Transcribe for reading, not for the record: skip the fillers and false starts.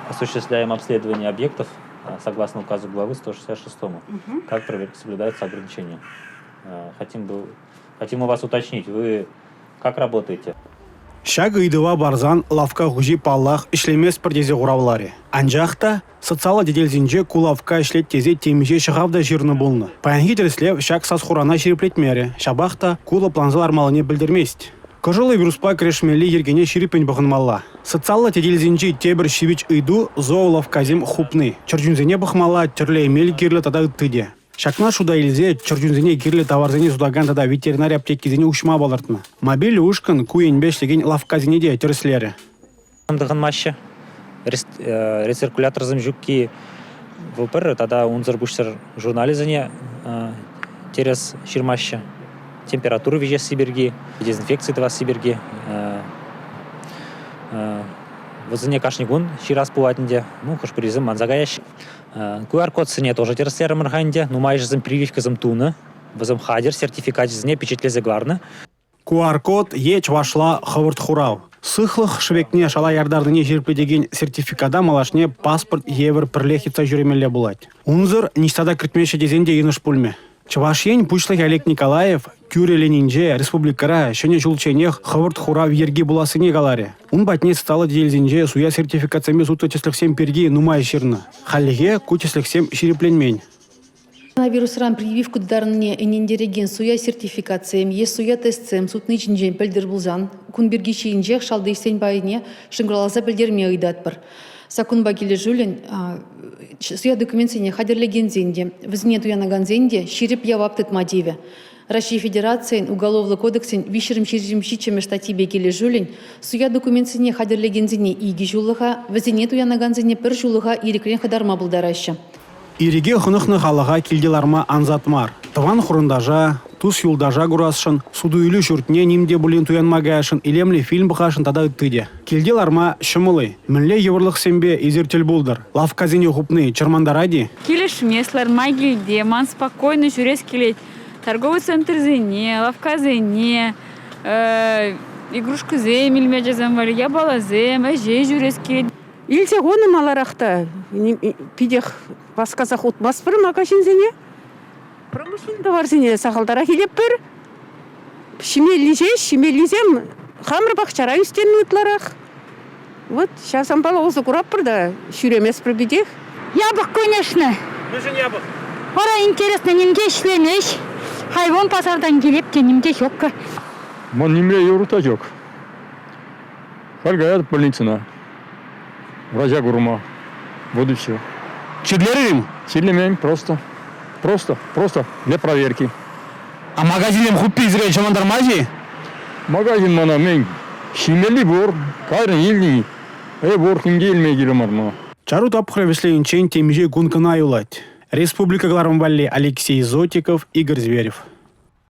осуществляем обследование объектов согласно указу главы 166. Как соблюдаются ограничения. Хотим у вас уточнить, вы как работаете? Шаг ыйдыва барзан лавка хужи паллах ишлемес пердезе гуравлари. Анжахта социала деделзинже кулавка ишлет тезе темиже шығавда жирны болны. Паянги дерслев шаг сасхурана шириплетмере. Шабахта кула планзал армалыне білдірмест. Кожылы вируспа крешмели ергене ширипен бұғынмалла. Социала деделзинже тебір шивич ыйду зоолавказим хупны. Чыржунзене бұқмалла түрлі емел керлі тада ыттыде. Шакна шуда илзе чыржунзене кирлі товарзене судаган тада ветеринария аптекизене ушма балартына. Мобиль ушкан куенбешлеген лавказенеде терслері. Дыған машы рециркулятор жүкки вылпыр, тада унзыр бұштыр журнализене терес ширмашы. Температуру вежес сибирги, дезинфекции това сибирги. Возыне кашнигун ширас пулатынде, хошпуризм манзагаяш. QR-код сыне тоже терслері мырханде, майжызым прививкызым туны, вызым хадер сертификатизіне печетлезе гларны. QR-код еч вашла хавырт хурау. Сыхлых швекне шала ярдардыне жерпедеген сертификада малашне паспорт евр пірлехица жүремелі булать. Унзыр ништада кіртмеші дезенде еныш пульме. Чавашень пучлых Олег Николаев кюреленинже республикара шене жулченех хавырт хурау ерги буласыне галаре. Он батне стала дельзинже суя сертификациями сута числых перги нумай ширны. Халлиге кучислых сем ширипленмень. Коронавирусран прививку дарыне энендереген суя сертификациям, суя тестцем сутны чинжен пілдір бұлзан, күнберге шейінжек шалды істен байыне шыңғыраласа білдерме ұйдатпыр. Сакун багиле жүлін суя документсене хадерлеген зенде, візіне туянаган зенде ширип явап тытмадеве. Россия Федерациян уголовный кодексен вишерім ширжімшичеме штати бекеле жүлін суя документсене хадерлеген зене иги жулыға, візіне туянаган зене пір жулыға иреклен хадарма бұлдарашы. Иреге хынықны халыға келделарма анзатмар. Тыван хұрындажа, туз юлдажа гурасшын, суду үйлі жүртіне немде бұлін туянмагайшын, илемлі фильм бұқашын тада үттіде. Келделарма шымылы, мінле еврлық сембе изертел болдыр. Лавказине хупны, чырмандаради. Келеш меслар магилде, ман спокойно жүрес келет. Торговый центр зене, лавказене, игрушка зем, илмеджазам вали, я бала зем, әже жүрес келет. Илсе гоны маларақта, пидех басқазақ отмас бір магазин зене. Промышленный товар зене сақалдара келеп бір. Шимелизем, хамыр бақчара үстен ұтларақ. Вот, сейчас амбала озы құрап бір да, шүремес бір бедех. Ябық, конечно. Нөжін ябық. Ора интересно, немде ішленеш. Хайвон пазардан келеп, немде жоққа. Мон немде ерута жоқ. Харгаят больницына. Врача гурма. Вот и все. Чирлерим? Чирлемень просто для проверки. А магазинем хуппи зря чамандармази? Магазин мана мен шимели бор, кайрын елни. Бор кімге елмей келемарма. Чару тапхревеслейн чейн темиже гункана юлать. Республика Гларамвалли Алексей Зотиков, Игорь Зверев.